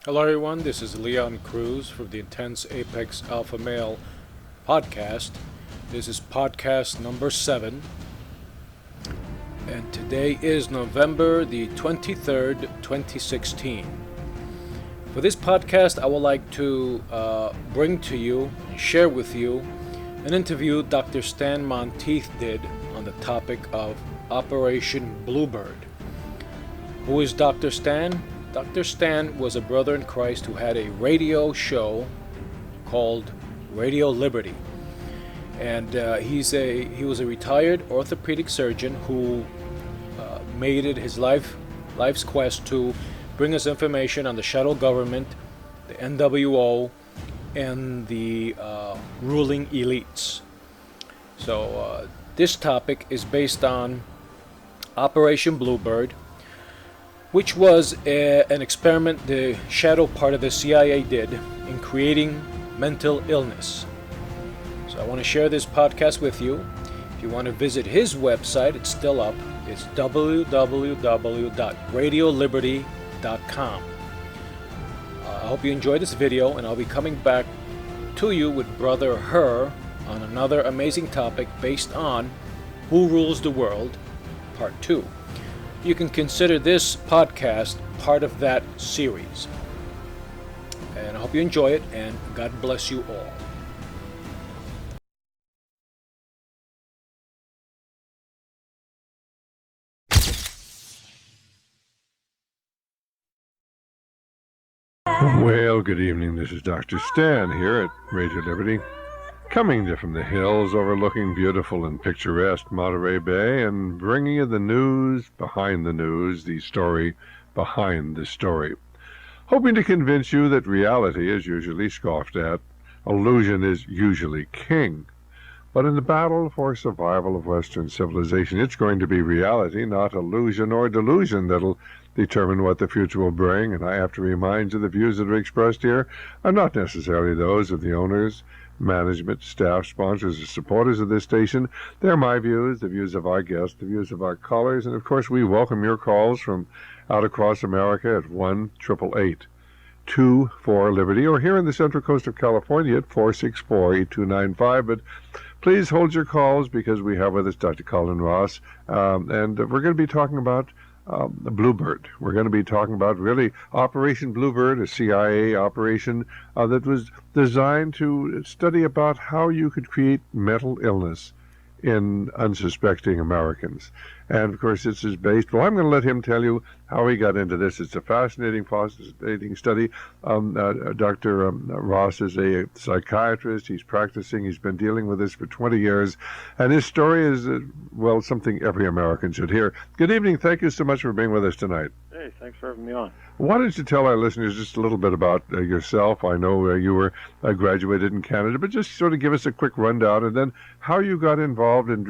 Hello, everyone. This is Leon Cruz from the Intense Apex Alpha Male podcast. This is podcast number 7, and today is November the 23rd, 2016. For this podcast, I would like to bring to you and share with you an interview Dr. Stan Monteith did on the topic of Operation Bluebird. Who is Dr. Stan? Dr. Stan was a brother in Christ who had a radio show called Radio Liberty. And he was a retired orthopedic surgeon who made it his life's quest to bring us information on the shadow government, the NWO, and the ruling elites. So this topic is based on Operation Bluebird, which was an experiment the shadow part of the CIA did in creating mental illness. So I want to share this podcast with you. If you want to visit his website, it's still up. It's www.radioliberty.com. I hope you enjoyed this video, and I'll be coming back to you with Brother Her on another amazing topic based on Who Rules the World, Part 2. You can consider this podcast part of that series. And I hope you enjoy it, and God bless you all. Well, good evening. This is Dr. Stan here at Radio Liberty, coming to from the hills overlooking beautiful and picturesque Monterey Bay and bringing you the news behind the news, the story behind the story. Hoping to convince you that reality is usually scoffed at, illusion is usually king. But in the battle for survival of Western civilization, it's going to be reality, not illusion or delusion, that'll determine what the future will bring. And I have to remind you the views that are expressed here are not necessarily those of the owners, management, staff, sponsors, or supporters of this station. They're my views, the views of our guests, the views of our callers, and of course we welcome your calls from out across America at 1-888-24-LIBERTY, or here in the Central Coast of California at 464-8295. But please hold your calls because we have with us Dr. Colin Ross, and we're going to be talking about the Bluebird. We're going to be talking about really Operation Bluebird, a CIA operation that was designed to study about how you could create mental illness in unsuspecting Americans. And of course this is based, well, I'm going to let him tell you how he got into this. It's a fascinating study. Dr. Ross is a psychiatrist. He's practicing. He's been dealing with this for 20 years. And his story is, well, something every American should hear. Good evening. Thank you so much for being with us tonight. Hey, thanks for having me on. Why don't you tell our listeners just a little bit about yourself? I know you were graduated in Canada, but just sort of give us a quick rundown, and then how you got involved in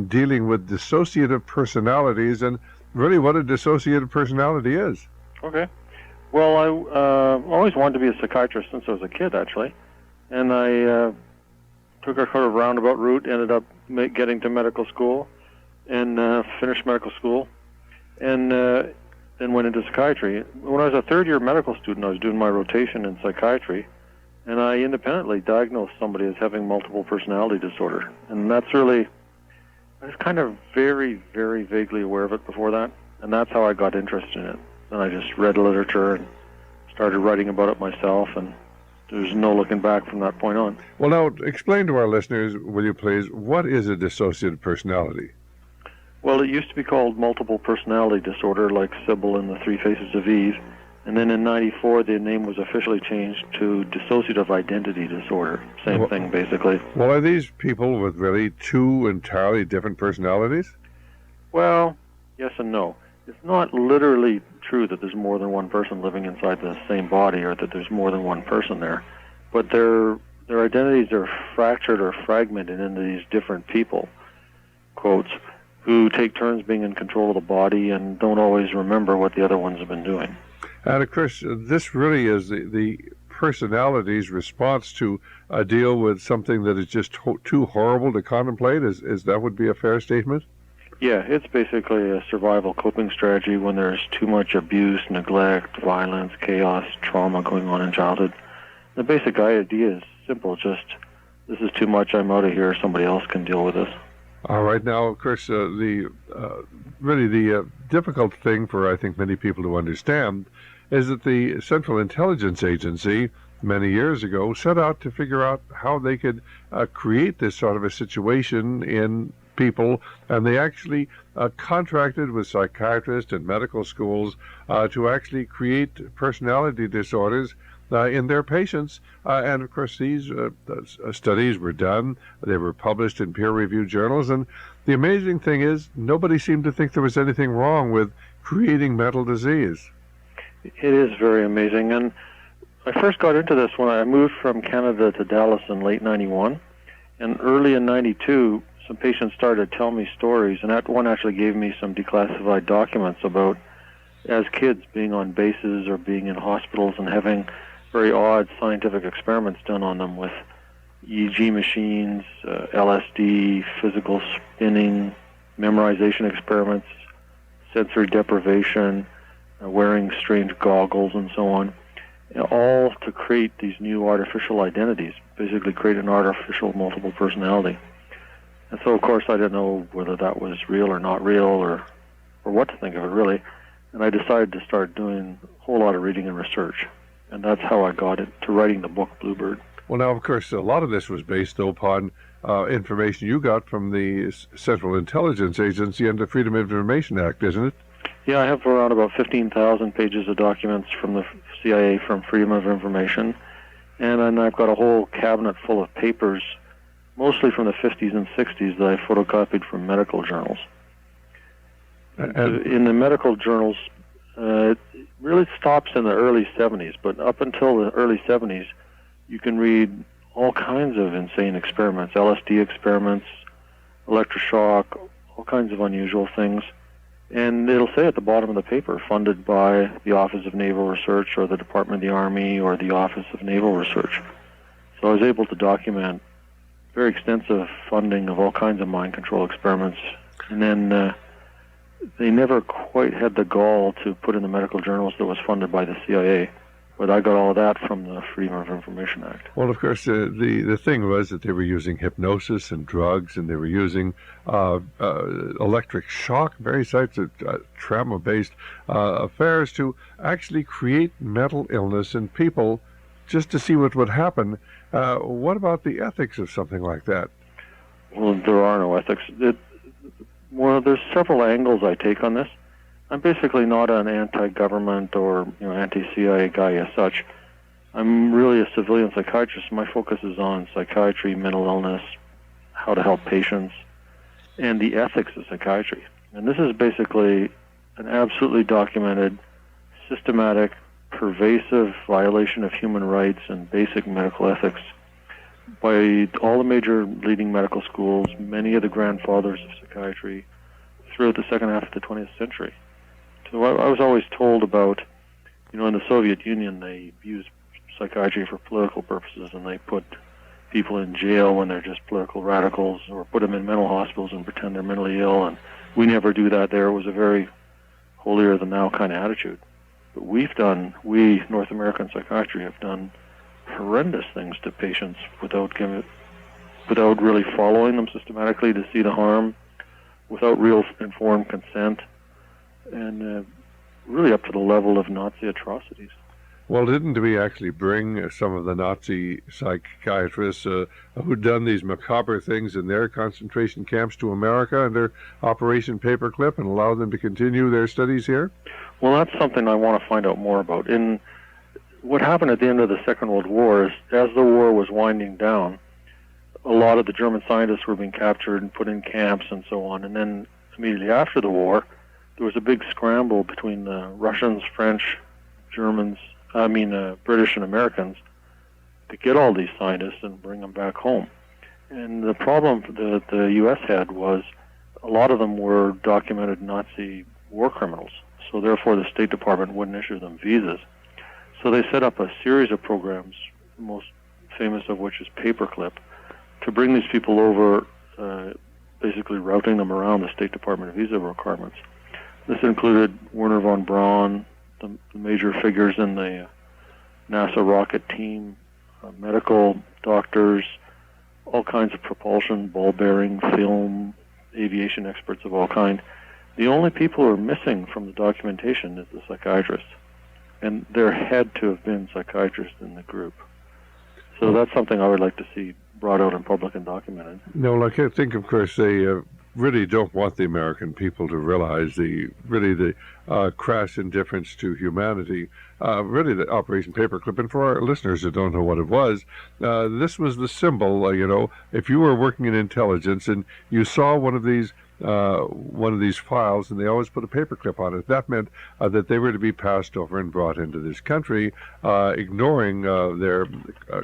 dealing with dissociative personalities, and really what a dissociative personality is. Okay. Well, I always wanted to be a psychiatrist since I was a kid, actually, and I took a sort of roundabout route, ended up getting to medical school, and finished medical school, and then went into psychiatry. When I was a third-year medical student, I was doing my rotation in psychiatry, and I independently diagnosed somebody as having multiple personality disorder. And that's really, I was kind of very, very vaguely aware of it before that, and that's how I got interested in it. And I just read literature and started writing about it myself, and there's no looking back from that point on. Well, now, explain to our listeners, will you please, what is a dissociative personality? Well, it used to be called multiple personality disorder, like Sybil in the Three Faces of Eve. And then in '94, the name was officially changed to dissociative identity disorder. Same thing, basically. Well, are these people with really two entirely different personalities? Well, yes and no. It's not literally true that there's more than one person living inside the same body, or that there's more than one person there. But their identities are fractured or fragmented into these different people, quotes, who take turns being in control of the body and don't always remember what the other ones have been doing. And of course, this really is the personality's response to deal with something that is just too horrible to contemplate. Is that would be a fair statement? Yeah, it's basically a survival coping strategy when there's too much abuse, neglect, violence, chaos, trauma going on in childhood. The basic idea is simple, just this is too much, I'm out of here, somebody else can deal with this. All right, now, of course, the difficult thing for, I think, many people to understand is that the Central Intelligence Agency many years ago set out to figure out how they could create this sort of a situation in people, and they actually contracted with psychiatrists and medical schools to actually create personality disorders in their patients. And of course, these studies were done. They were published in peer-reviewed journals. And the amazing thing is, nobody seemed to think there was anything wrong with creating mental disease. It is very amazing. And I first got into this when I moved from Canada to Dallas in late 91. And early in 92, some patients started telling me stories. And that one actually gave me some declassified documents about, as kids, being on bases or being in hospitals and having very odd scientific experiments done on them with EEG machines, LSD, physical spinning, memorization experiments, sensory deprivation, wearing strange goggles, and so on, all to create these new artificial identities, basically create an artificial multiple personality. And so, of course, I didn't know whether that was real or not real or what to think of it, really. And I decided to start doing a whole lot of reading and research. And that's how I got into writing the book, Bluebird. Well, now, of course, a lot of this was based, though, upon information you got from the Central Intelligence Agency and the Freedom of Information Act, isn't it? Yeah, I have around about 15,000 pages of documents from the CIA from Freedom of Information. And then I've got a whole cabinet full of papers, mostly from the 50s and 60s, that I photocopied from medical journals. In the medical journals, it really stops in the early 70s, but up until the early 70s, you can read all kinds of insane experiments, LSD experiments, electroshock, all kinds of unusual things. And it'll say at the bottom of the paper, funded by the Office of Naval Research or the Department of the Army or the Office of Naval Research. So I was able to document very extensive funding of all kinds of mind control experiments. And then they never quite had the gall to put in the medical journals that was funded by the CIA. But I got all of that from the Freedom of Information Act. Well, of course, the thing was that they were using hypnosis and drugs, and they were using electric shock, various types of trauma-based affairs to actually create mental illness in people just to see what would happen. What about the ethics of something like that? Well, there are no ethics. Well, there's several angles I take on this. I'm basically not an anti-government or anti-CIA guy as such. I'm really a civilian psychiatrist. My focus is on psychiatry, mental illness, how to help patients, and the ethics of psychiatry. And this is basically an absolutely documented, systematic, pervasive violation of human rights and basic medical ethics by all the major leading medical schools, many of the grandfathers of psychiatry throughout the second half of the 20th century. So I was always told about, in the Soviet Union, they used psychiatry for political purposes, and they put people in jail when they're just political radicals, or put them in mental hospitals and pretend they're mentally ill, and we never do that there. It was a very holier-than-thou kind of attitude. But we, North American psychiatry, have done horrendous things to patients without really following them systematically to see the harm, without real informed consent, and really up to the level of Nazi atrocities. Well, didn't we actually bring some of the Nazi psychiatrists who'd done these macabre things in their concentration camps to America under Operation Paperclip and allow them to continue their studies here? Well, that's something I want to find out more about. What happened at the end of the Second World War is, as the war was winding down, a lot of the German scientists were being captured and put in camps and so on. And then immediately after the war, there was a big scramble between the Russians, French, British and Americans to get all these scientists and bring them back home. And the problem that the U.S. had was a lot of them were documented Nazi war criminals. So therefore the State Department wouldn't issue them visas. So they set up a series of programs, the most famous of which is Paperclip, to bring these people over basically routing them around the State Department visa requirements. This included Wernher von Braun, the major figures in the NASA rocket team, medical doctors, all kinds of propulsion, ball bearing, film, aviation experts of all kind. The only people who are missing from the documentation is the psychiatrist. And there had to have been psychiatrists in the group. So that's something I would like to see brought out in public and documented. No, like I think, of course, they really don't want the American people to realize the crass indifference to humanity. Really, the Operation Paperclip. And for our listeners that don't know what it was, this was the symbol. If you were working in intelligence and you saw one of these files, and they always put a paperclip on it. That meant that they were to be passed over and brought into this country, ignoring their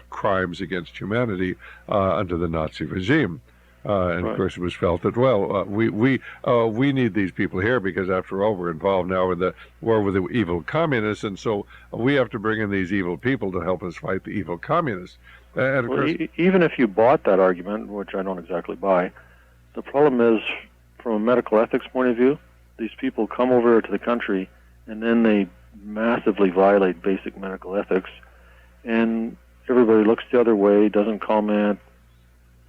crimes against humanity under the Nazi regime. And right. Of course, it was felt that we need these people here because, after all, we're involved now in the war with the evil communists, and so we have to bring in these evil people to help us fight the evil communists. And of course, even if you bought that argument, which I don't exactly buy, the problem is, from a medical ethics point of view, these people come over to the country and then they massively violate basic medical ethics, and everybody looks the other way, doesn't comment,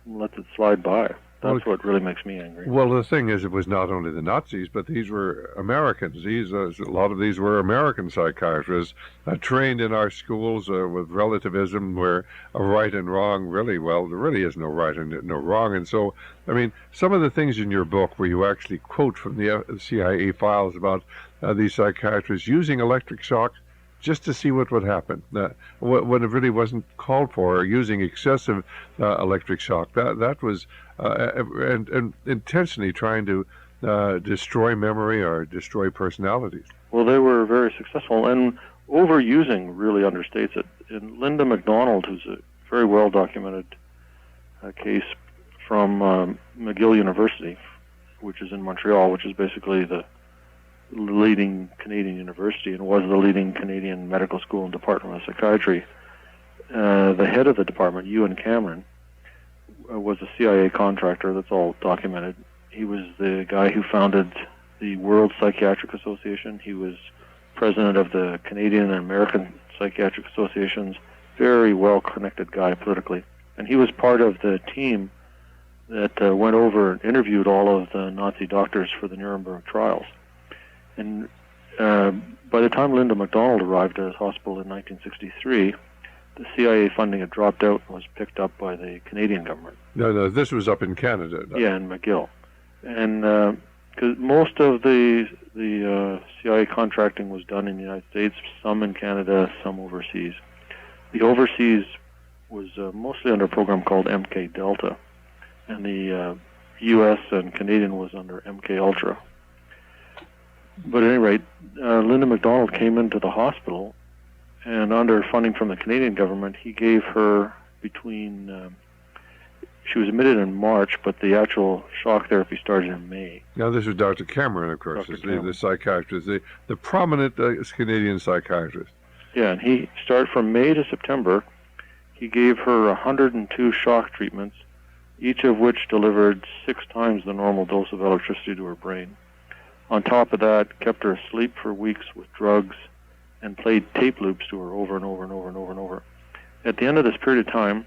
lets it slide by. That's what really makes me angry. Well, the thing is, it was not only the Nazis, but these were Americans. A lot of these were American psychiatrists trained in our schools with relativism, where a right and wrong there really is no right and no wrong. And so, I mean, some of the things in your book where you actually quote from the CIA files about these psychiatrists using electric shock just to see what would happen, when it really wasn't called for, or using excessive electric shock. That was and intentionally trying to destroy memory or destroy personalities. Well, they were very successful, and overusing really understates it. And Linda MacDonald, who's a very well-documented case from McGill University, which is in Montreal, which is basically the leading Canadian university and was the leading Canadian medical school and department of psychiatry. The head of the department, Ewan Cameron, was a CIA contractor. That's all documented. He was the guy who founded the World Psychiatric Association. He was president of the Canadian and American Psychiatric Associations. Very well-connected guy politically. And he was part of the team that went over and interviewed all of the Nazi doctors for the Nuremberg trials. And by the time Linda MacDonald arrived at his hospital in 1963, the CIA funding had dropped out and was picked up by the Canadian government. No, this was up in Canada. Yeah, in McGill. And because most of the CIA contracting was done in the United States, some in Canada, some overseas. The overseas was mostly under a program called MK Delta, and the U.S. and Canadian was under MK Ultra. But at any rate, Linda MacDonald came into the hospital, and under funding from the Canadian government, he gave her between... she was admitted in March, but the actual shock therapy started in May. Now, this is Dr. Cameron, of course, the psychiatrist, the prominent Canadian psychiatrist. Yeah, and he started from May to September. He gave her 102 shock treatments, each of which delivered 6 times the normal dose of electricity to her brain. On top of that, kept her asleep for weeks with drugs and played tape loops to her over and over and over and over and over. At the end of this period of time,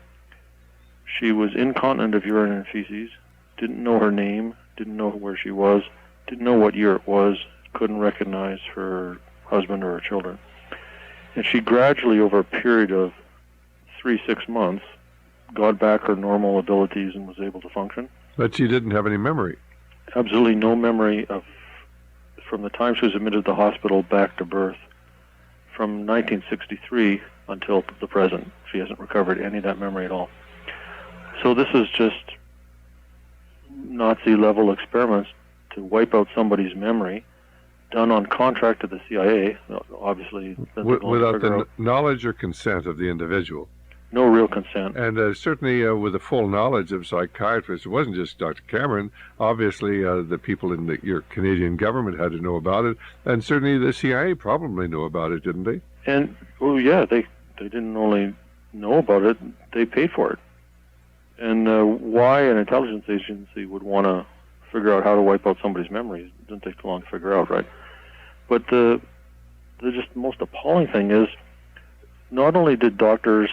she was incontinent of urine and feces, didn't know her name, didn't know where she was, didn't know what year it was, couldn't recognize her husband or her children. And she gradually, over a period of 3-6 months, got back her normal abilities and was able to function. But she didn't have any memory. Absolutely no memory from the time she was admitted to the hospital back to birth, from 1963 until the present. She hasn't recovered any of that memory at all. So this is just Nazi-level experiments to wipe out somebody's memory, done on contract to the CIA, obviously. Without the knowledge or consent of the individual. No real consent. And certainly with the full knowledge of psychiatrists, it wasn't just Dr. Cameron. Obviously, the people in your Canadian government had to know about it, and certainly the CIA probably knew about it, didn't they? And, yeah, they didn't only know about it, they paid for it. And why an intelligence agency would want to figure out how to wipe out somebody's memories doesn't take too long to figure out, right? But the just most appalling thing is, not only did doctors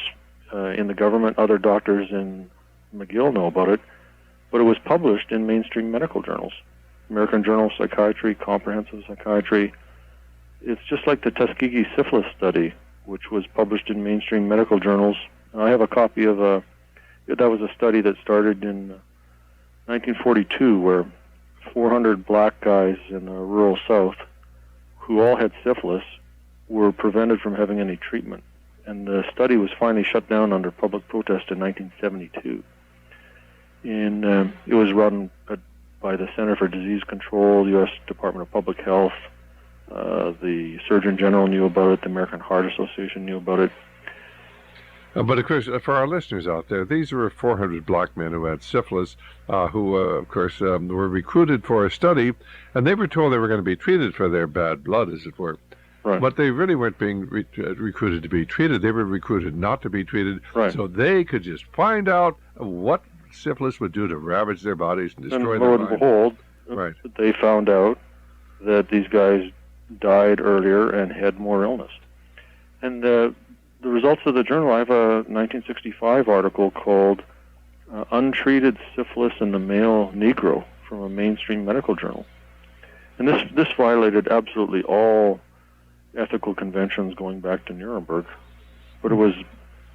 in the government, other doctors in McGill know about it, but it was published in mainstream medical journals. American Journal of Psychiatry, Comprehensive Psychiatry. It's just like the Tuskegee syphilis study, which was published in mainstream medical journals. And I have a copy of that was a study that started in 1942, where 400 black guys in the rural South who all had syphilis were prevented from having any treatment. And the study was finally shut down under public protest in 1972. And it was run by the Center for Disease Control, U.S. Department of Public Health. The Surgeon General knew about it. The American Heart Association knew about it. But of course, for our listeners out there, these were 400 black men who had syphilis, who, of course, were recruited for a study, and they were told they were going to be treated for their bad blood, as it were. Right. But they really weren't being recruited to be treated. They were recruited not to be treated, right, so they could just find out what syphilis would do to ravage their bodies and destroy their minds. And lo and behold, right, they found out that these guys died earlier and had more illness. And the results of the journal, I have a 1965 article called Untreated Syphilis in the Male Negro from a mainstream medical journal. And this violated absolutely all ethical conventions going back to Nuremberg. But it was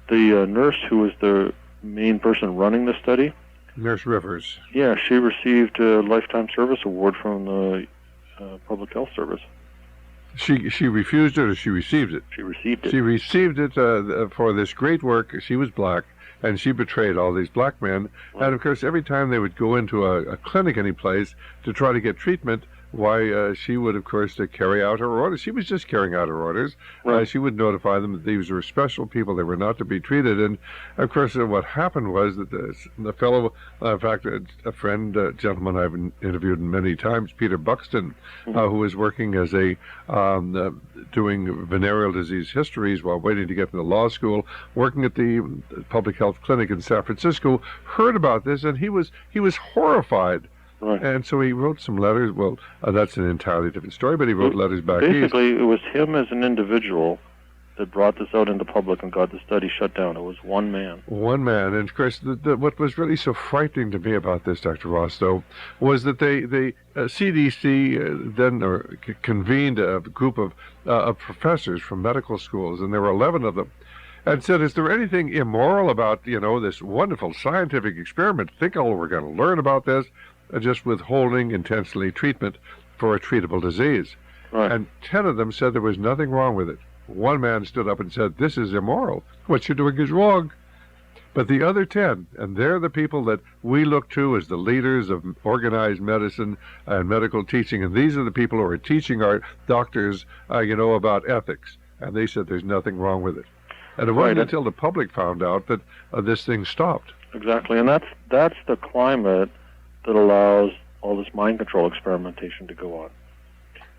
the nurse who was the main person running the study. Nurse Rivers. Yeah, she received a Lifetime Service Award from the Public Health Service. She refused it, or she received it? She received it. She received it for this great work. She was black, and she betrayed all these black men. Right. And, of course, every time they would go into a clinic any place to try to get treatment, why, she would, of course, carry out her orders. She was just carrying out her orders. Right. She would notify them that these were special people. They were not to be treated. And, of course, what happened was that the fellow, in fact, a friend, a gentleman I've interviewed many times, Peter Buxton, who was working as doing venereal disease histories while waiting to get into law school, working at the public health clinic in San Francisco, heard about this, and he was horrified. Right. And so he wrote some letters. Well, that's an entirely different story, but he wrote letters back east. Basically, it was him as an individual that brought this out into public and got the study shut down. It was one man. One man. And, of course, what was really so frightening to me about this, Dr. Ross, though, was that CDC then convened a group of professors from medical schools, and there were 11 of them, and said, is there anything immoral about, this wonderful scientific experiment? Think all we're going to learn about this? Just withholding intentionally treatment for a treatable disease. Right. And 10 of them said there was nothing wrong with it. One man stood up and said, this is immoral. What you're doing is wrong. But the other 10, and they're the people that we look to as the leaders of organized medicine and medical teaching, and these are the people who are teaching our doctors, about ethics. And they said there's nothing wrong with it. And it wasn't until the public found out that this thing stopped. Exactly, and that's the climate that allows all this mind control experimentation to go on.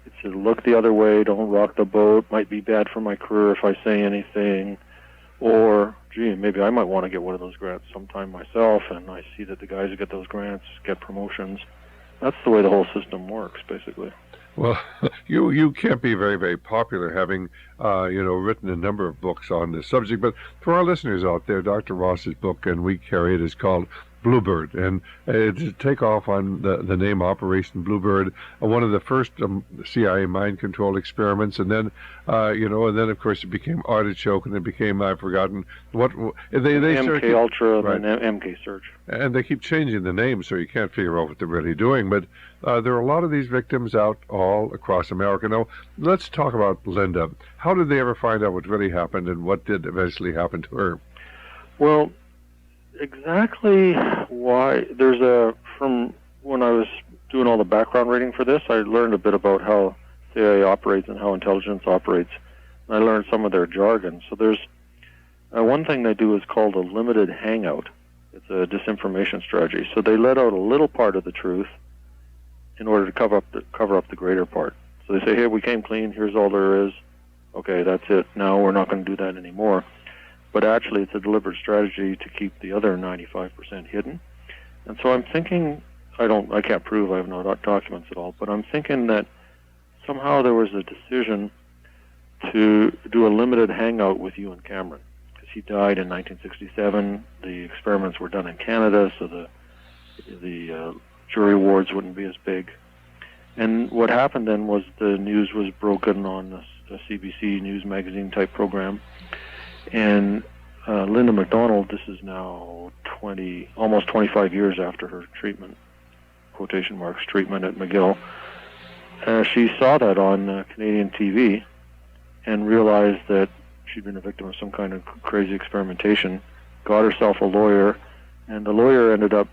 It says, look the other way, don't rock the boat, might be bad for my career if I say anything, or, gee, maybe I might want to get one of those grants sometime myself, and I see that the guys who get those grants get promotions. That's the way the whole system works, basically. Well, you can't be very, very popular having, written a number of books on this subject, but for our listeners out there, Dr. Ross's book, and we carry it, is called Bluebird, and to take off on the name Operation Bluebird, one of the first CIA mind control experiments, and then and then of course it became Artichoke, and it became, I've forgotten what they MK Ultra, right, and then MK Search, and they keep changing the name, so you can't figure out what they're really doing. But there are a lot of these victims out all across America. Now, let's talk about Linda. How did they ever find out what really happened, and what did eventually happen to her? Well, exactly why from when I was doing all the background reading for this, I learned a bit about how CIA operates and how intelligence operates. And I learned some of their jargon. So there's one thing they do is called a limited hangout. It's a disinformation strategy. So they let out a little part of the truth in order to cover up the greater part. So they say, hey, we came clean, here's all there is. Okay, that's it. Now we're not going to do that anymore. but actually it's a deliberate strategy to keep the other 95% hidden. And so I'm thinking, I can't prove, I have no documents at all, but I'm thinking that somehow there was a decision to do a limited hangout with Ewan Cameron, because he died in 1967. The experiments were done in Canada, so the jury awards wouldn't be as big. And what happened then was the news was broken on a CBC News Magazine type program, and Linda MacDonald, this is now almost 25 years after her treatment, quotation marks, treatment at McGill, she saw that on Canadian TV and realized that she'd been a victim of some kind of crazy experimentation, got herself a lawyer, and the lawyer ended up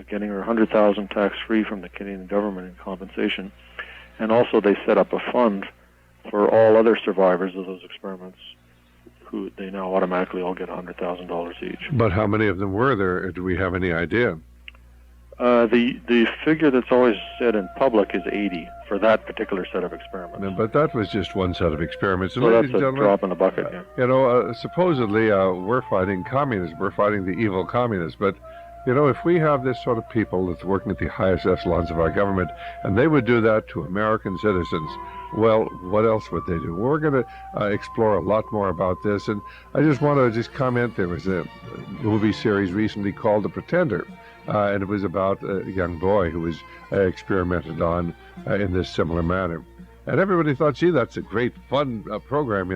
getting her $100,000 tax-free from the Canadian government in compensation. And also they set up a fund for all other survivors of those experiments, who they now automatically all get $100,000 each. But how many of them were there? Do we have any idea? The figure that's always said in public is 80 for that particular set of experiments. No, but that was just one set of experiments. So that's a drop in the bucket. Yeah. Supposedly we're fighting communism. We're fighting the evil communists. But, if we have this sort of people that's working at the highest echelons of our government, and they would do that to American citizens, well, what else would they do? We're going to explore a lot more about this. And I just want to comment, there was a movie series recently called The Pretender. And it was about a young boy who was experimented on in this similar manner. And everybody thought, gee, that's a great, fun program,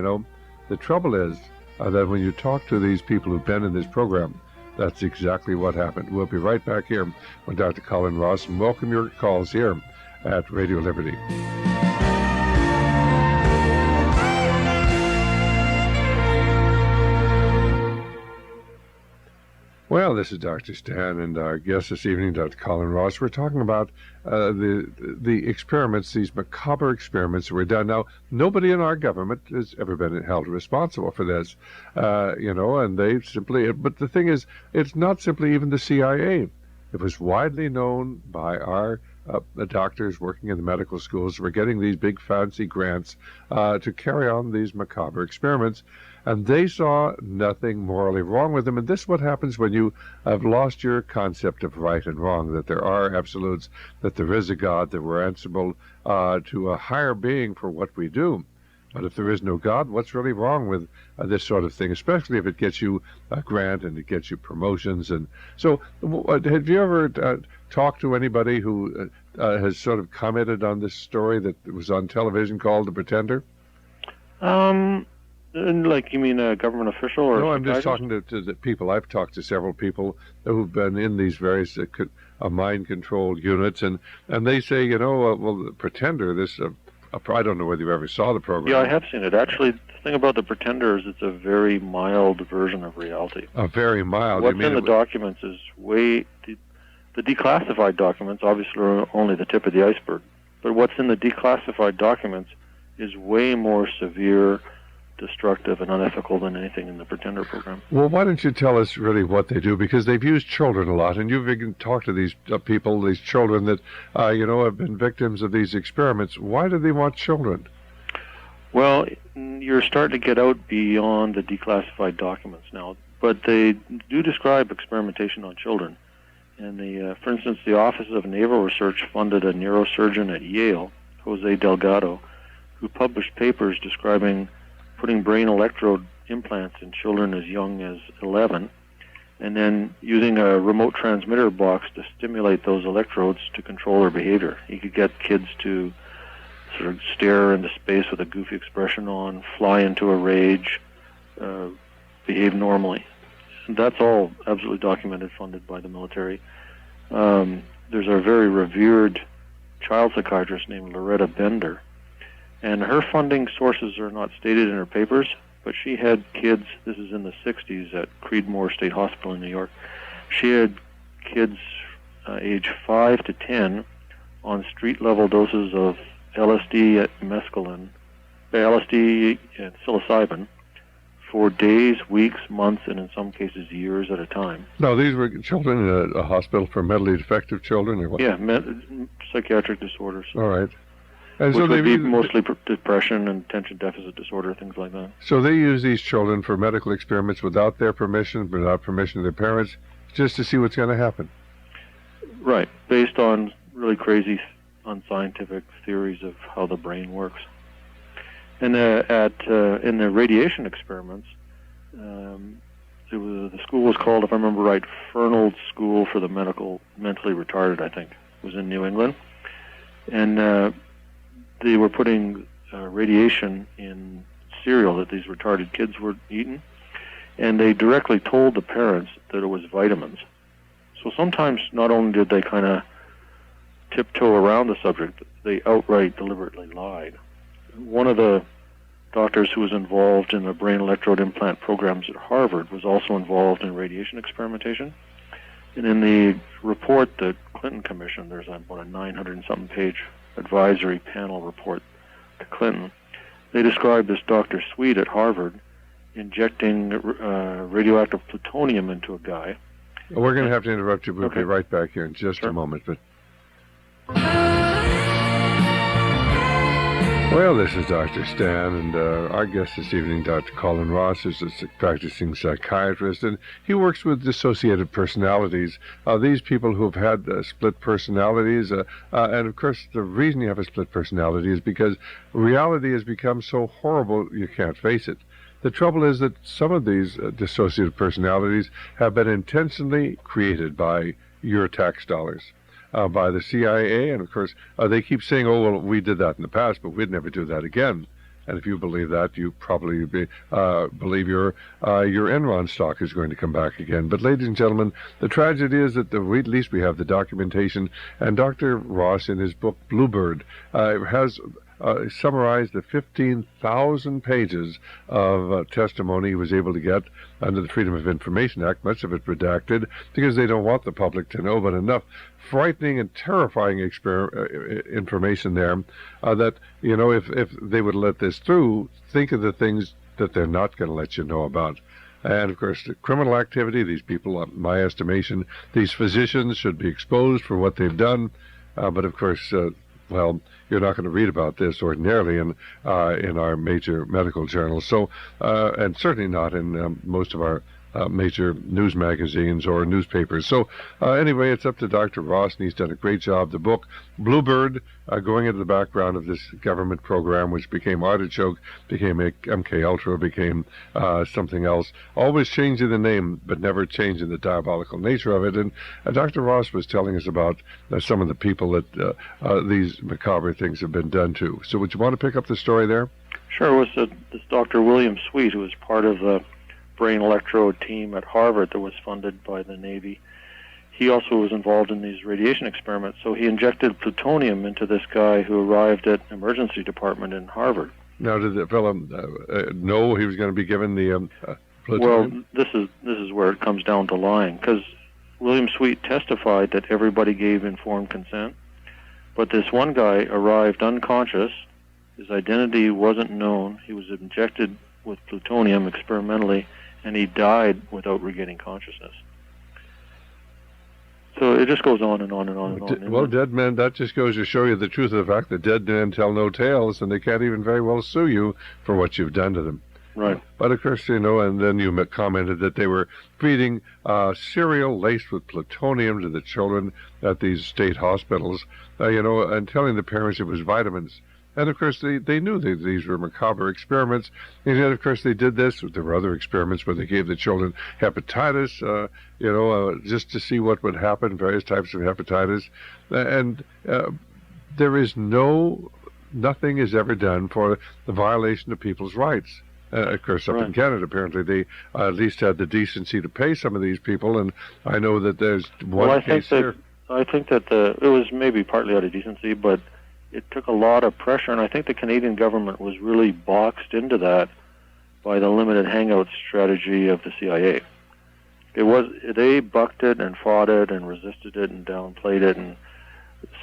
The trouble is that when you talk to these people who've been in this program, that's exactly what happened. We'll be right back here with Dr. Colin Ross, and welcome your calls here at Radio Liberty. Well, this is Dr. Stan, and our guest this evening, Dr. Colin Ross. We're talking about the experiments, these macabre experiments that were done. Now, nobody in our government has ever been held responsible for this, and they simply, but the thing is, it's not simply even the CIA. It was widely known by our the doctors working in the medical schools who were getting these big fancy grants to carry on these macabre experiments. And they saw nothing morally wrong with them. And this is what happens when you have lost your concept of right and wrong, that there are absolutes, that there is a God, that we're answerable to a higher being for what we do. But if there is no God, what's really wrong with this sort of thing, especially if it gets you a grant and it gets you promotions? And so have you ever talked to anybody who has sort of commented on this story that was on television called The Pretender? Like, you mean a government official? Or no, I'm just talking to the people. I've talked to several people who've been in these various mind-controlled units, and they say, well, The Pretender, I don't know whether you ever saw the program. Yeah, I have seen it. Actually, the thing about The Pretender is it's a very mild version of reality. A very mild? What's in the documents is the declassified documents, obviously, are only the tip of the iceberg. But what's in the declassified documents is way more severe, destructive, and unethical than anything in the Pretender program. Well, why don't you tell us really what they do? Because they've used children a lot, and you've talked to these people, these children that, have been victims of these experiments. Why do they want children? Well, you're starting to get out beyond the declassified documents now, but they do describe experimentation on children. And for instance, the Office of Naval Research funded a neurosurgeon at Yale, Jose Delgado, who published papers describing putting brain electrode implants in children as young as 11, and then using a remote transmitter box to stimulate those electrodes to control their behavior. He could get kids to sort of stare into space with a goofy expression on, fly into a rage, behave normally. And that's all absolutely documented, funded by the military. There's a very revered child psychiatrist named Loretta Bender, and her funding sources are not stated in her papers, but she had kids, this is in the 60s at Creedmoor State Hospital in New York, she had kids age 5 to 10 on street-level doses of LSD and psilocybin for days, weeks, months, and in some cases years at a time. No, these were children in a hospital for mentally defective children, or what? Yeah, psychiatric disorders. All right. And which would be mostly depression and attention deficit disorder, things like that. So they use these children for medical experiments without their permission, without permission of their parents, just to see what's going to happen. Right, based on really crazy, unscientific theories of how the brain works. And in the radiation experiments, the school was called, if I remember right, Fernald School for the Mentally Retarded, I think. It was in New England. And they were putting radiation in cereal that these retarded kids were eating, and they directly told the parents that it was vitamins. So sometimes not only did they kind of tiptoe around the subject, they outright deliberately lied. One of the doctors who was involved in the brain electrode implant programs at Harvard was also involved in radiation experimentation. And in the report that Clinton commissioned, there's about a 900-something page advisory panel report to Clinton. They described this Dr. Sweet at Harvard injecting radioactive plutonium into a guy. We're going to have to interrupt you. We'll be right back here in just a moment. But well, this is Dr. Stan, and our guest this evening, Dr. Colin Ross, is a practicing psychiatrist, and he works with dissociated personalities. These people who have had split personalities, and of course, the reason you have a split personality is because reality has become so horrible you can't face it. The trouble is that some of these dissociative personalities have been intentionally created by your tax dollars. By the CIA, and of course they keep saying, "Oh well, we did that in the past, but we'd never do that again." And if you believe that, you probably believe your Enron stock is going to come back again. But ladies and gentlemen, the tragedy is that at least we have the documentation, and Dr. Ross, in his book Bluebird, has summarized the 15,000 pages of testimony he was able to get under the Freedom of Information Act, much of it redacted because they don't want the public to know, but enough frightening and terrifying information there that, you know, if they would let this through, think of the things that they're not going to let you know about. And, of course, the criminal activity, these people, in my estimation, these physicians should be exposed for what they've done, but, of course, well, you're not going to read about this ordinarily in our major medical journals. So, and certainly not in most of our major news magazines or newspapers. So, anyway, it's up to Dr. Ross, and he's done a great job. The book Bluebird, going into the background of this government program, which became Artichoke, became MK Ultra, became something else. Always changing the name, but never changing the diabolical nature of it. And Dr. Ross was telling us about some of the people that these macabre things have been done to. So would you want to pick up the story there? Sure. It was this Dr. William Sweet, who was part of the brain electrode team at Harvard that was funded by the Navy. He also was involved in these radiation experiments, so he injected plutonium into this guy who arrived at emergency department in Harvard. Now, did the fellow know he was going to be given the plutonium? Well, this is where it comes down to lying, because William Sweet testified that everybody gave informed consent, but this one guy arrived unconscious. His identity wasn't known. He was injected with plutonium experimentally, and he died without regaining consciousness. So it just goes on and on and on and on. Well, dead men, that just goes to show you the truth of the fact that dead men tell no tales, and they can't even very well sue you for what you've done to them. Right. But of course, you know, and then you commented that they were feeding cereal laced with plutonium to the children at these state hospitals, you know, and telling the parents it was vitamins. And, of course, they knew that these were macabre experiments. And yet, of course, they did this. There were other experiments where they gave the children hepatitis, you know, just to see what would happen, various types of hepatitis. And there is nothing is ever done for the violation of people's rights. Of course, up in Canada, apparently, they at least had the decency to pay some of these people. And I know that there's one case here. I think that it was maybe partly out of decency, but it took a lot of pressure, and I think the Canadian government was really boxed into that by the limited hangout strategy of the CIA. They bucked it and fought it and resisted it and downplayed it, and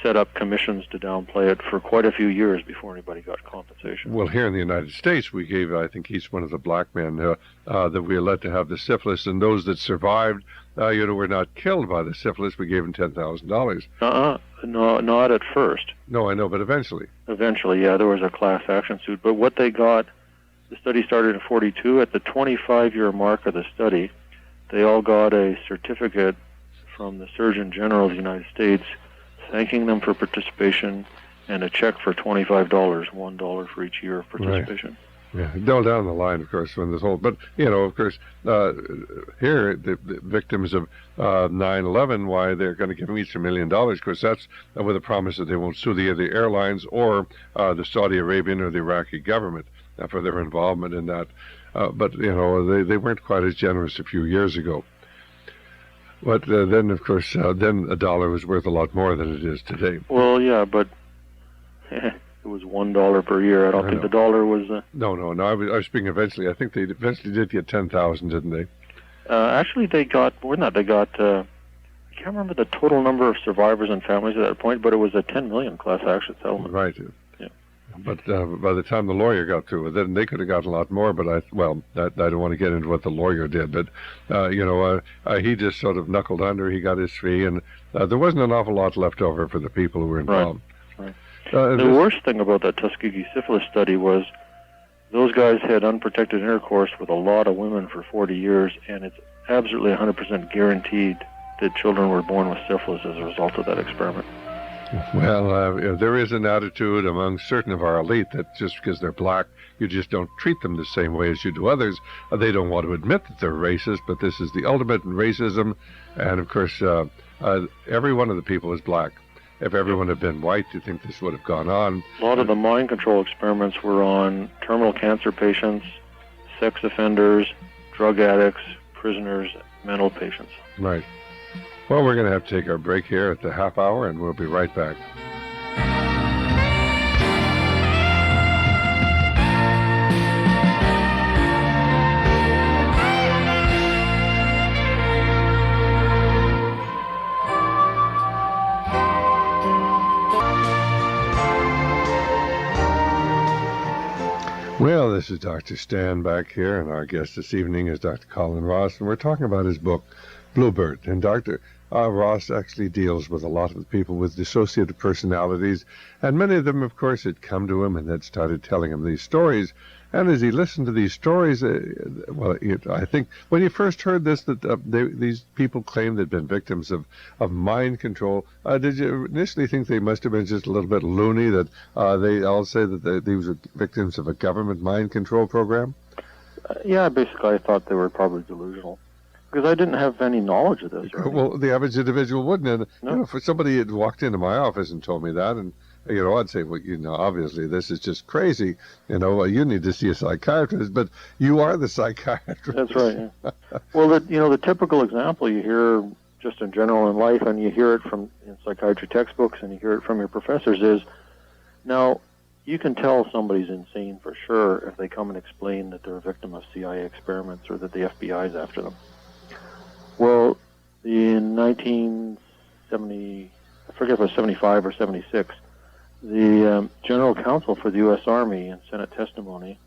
set up commissions to downplay it for quite a few years before anybody got compensation. Well, here in the United States, we gave, I think, each one of the black men that we let to have the syphilis, and those that survived, were not killed by the syphilis. We gave them $10,000. No, not at first. No, I know, but eventually. Eventually, yeah, there was a class action suit. But what they got, the study started in 42. At the 25-year mark of the study, they all got a certificate from the Surgeon General of the United States thanking them for participation and a check for $25, $1 for each year of participation. Right. Yeah, down the line, of course, when this whole, but, of course, here, the victims of 9/11, why they're going to give them each $1 million. Of course, that's with a promise that they won't sue the airlines or the Saudi Arabian or the Iraqi government for their involvement in that. But, they weren't quite as generous a few years ago. But then, of course, then a dollar was worth a lot more than it is today. Well, yeah, but it was $1 per year. I don't think the dollar was... No. I was speaking eventually. I think they eventually did get 10,000, didn't they? Actually, they got more than that. They got... I can't remember the total number of survivors and families at that point, but it was a 10 million class action settlement. Right. Yeah. But by the time the lawyer got through, then they could have gotten a lot more. But I don't want to get into what the lawyer did. But he just sort of knuckled under. He got his fee, and there wasn't an awful lot left over for the people who were involved. Right. The worst thing about that Tuskegee syphilis study was those guys had unprotected intercourse with a lot of women for 40 years, and it's absolutely 100% guaranteed that children were born with syphilis as a result of that experiment. Well, there is an attitude among certain of our elite that just because they're black, you just don't treat them the same way as you do others. They don't want to admit that they're racist, but this is the ultimate in racism. And, of course, every one of the people is black. If everyone had been white, you think this would have gone on. A lot of the mind control experiments were on terminal cancer patients, sex offenders, drug addicts, prisoners, mental patients. Right. Well, we're going to have to take our break here at the half hour, and we'll be right back. Well, this is Dr. Stan back here, and our guest this evening is Dr. Colin Ross, and we're talking about his book, Bluebird. And Dr. Ross actually deals with a lot of people with dissociative personalities, and many of them, of course, had come to him and had started telling him these stories. And as he listened to these stories, I think when you first heard this, that these people claimed they'd been victims of mind control, did you initially think they must have been just a little bit loony, that they all say that these were victims of a government mind control program? Yeah, basically I thought they were probably delusional, because I didn't have any knowledge of this. Well, the average individual wouldn't. And, for somebody had walked into my office and told me that, and I'd say, well, obviously this is just crazy. You need to see a psychiatrist, but you are the psychiatrist. That's right. Yeah. Well, the typical example you hear just in general in life, and you hear it in psychiatry textbooks, and you hear it from your professors, is now you can tell somebody's insane for sure if they come and explain that they're a victim of CIA experiments or that the FBI is after them. Well, in 1970, I forget if it was 75 or 76, the General Counsel for the U.S. Army in Senate testimony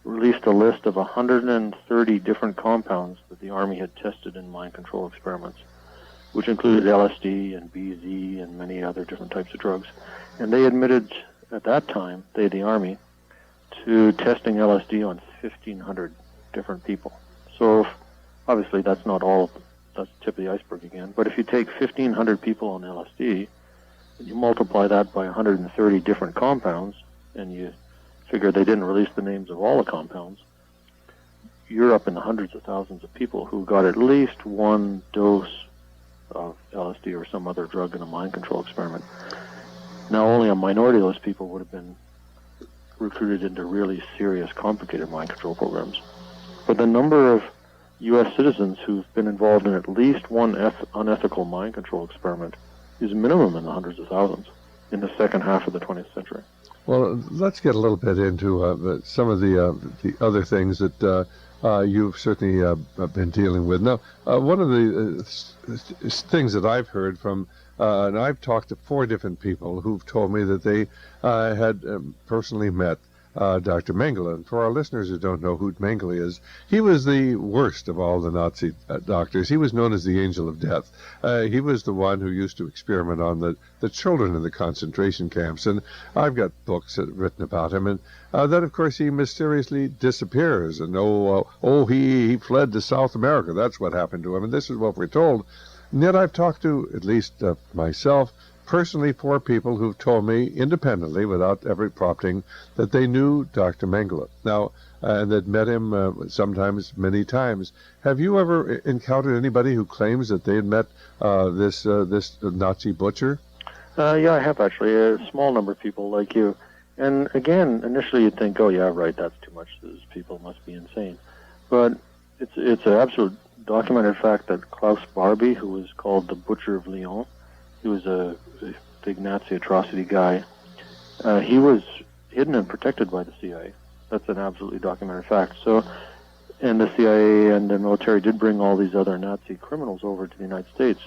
released a list of 130 different compounds that the Army had tested in mind control experiments, which included LSD and BZ and many other different types of drugs. And they admitted at that time, the Army, to testing LSD on 1,500 different people. So obviously that's not all of them. That's the tip of the iceberg again. But if you take 1,500 people on LSD, and you multiply that by 130 different compounds, and you figure they didn't release the names of all the compounds, you're up in the hundreds of thousands of people who got at least one dose of LSD or some other drug in a mind control experiment. Now, only a minority of those people would have been recruited into really serious, complicated mind control programs. But the number of U.S. citizens who've been involved in at least one unethical mind control experiment is minimum in the hundreds of thousands in the second half of the 20th century. Well, let's get a little bit into some of the other things that you've certainly been dealing with. Now, one of the things that I've heard from and I've talked to 4 different people who've told me that they had personally met Dr. Mengele. And for our listeners who don't know who Mengele is, he was the worst of all the Nazi doctors. He was known as the Angel of Death. He was the one who used to experiment on the children in the concentration camps. And I've got books written about him. And then, of course, he mysteriously disappears. And he fled to South America. That's what happened to him. And this is what we're told. And yet I've talked to, at least myself, personally 4 people who've told me independently, without ever prompting, that they knew Dr. Mengele. Now, and that met him sometimes, many times. Have you ever encountered anybody who claims that they had met this Nazi butcher? Yeah, I have actually. A small number of people like you. And again, initially you'd think, oh yeah, right, that's too much. These people must be insane. But it's an absolute documented fact that Klaus Barbie, who was called the Butcher of Lyon, he was a big Nazi atrocity guy. He was hidden and protected by the CIA. That's an absolutely documented fact. So, and the CIA and the military did bring all these other Nazi criminals over to the United States.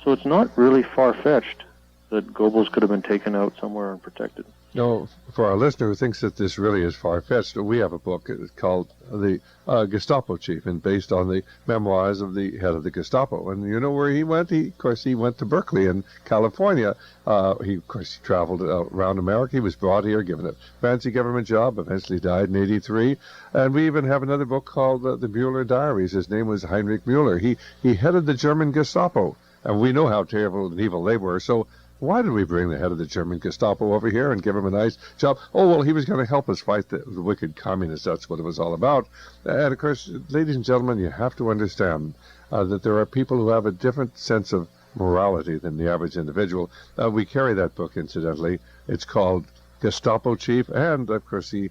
So it's not really far-fetched that Goebbels could have been taken out somewhere and protected. No, for our listener who thinks that this really is far-fetched, we have a book called The Gestapo Chief, and based on the memoirs of the head of the Gestapo. And you know where he went? He went to Berkeley in California. He traveled around America. He was brought here, given a fancy government job, eventually died in 1983. And we even have another book called The Mueller Diaries. His name was Heinrich Mueller. He headed the German Gestapo, and we know how terrible and evil they were. So why did we bring the head of the German Gestapo over here and give him a nice job? Oh, well, he was going to help us fight the wicked communists. That's what it was all about. And, of course, ladies and gentlemen, you have to understand that there are people who have a different sense of morality than the average individual. We carry that book, incidentally. It's called Gestapo Chief, and, of course, he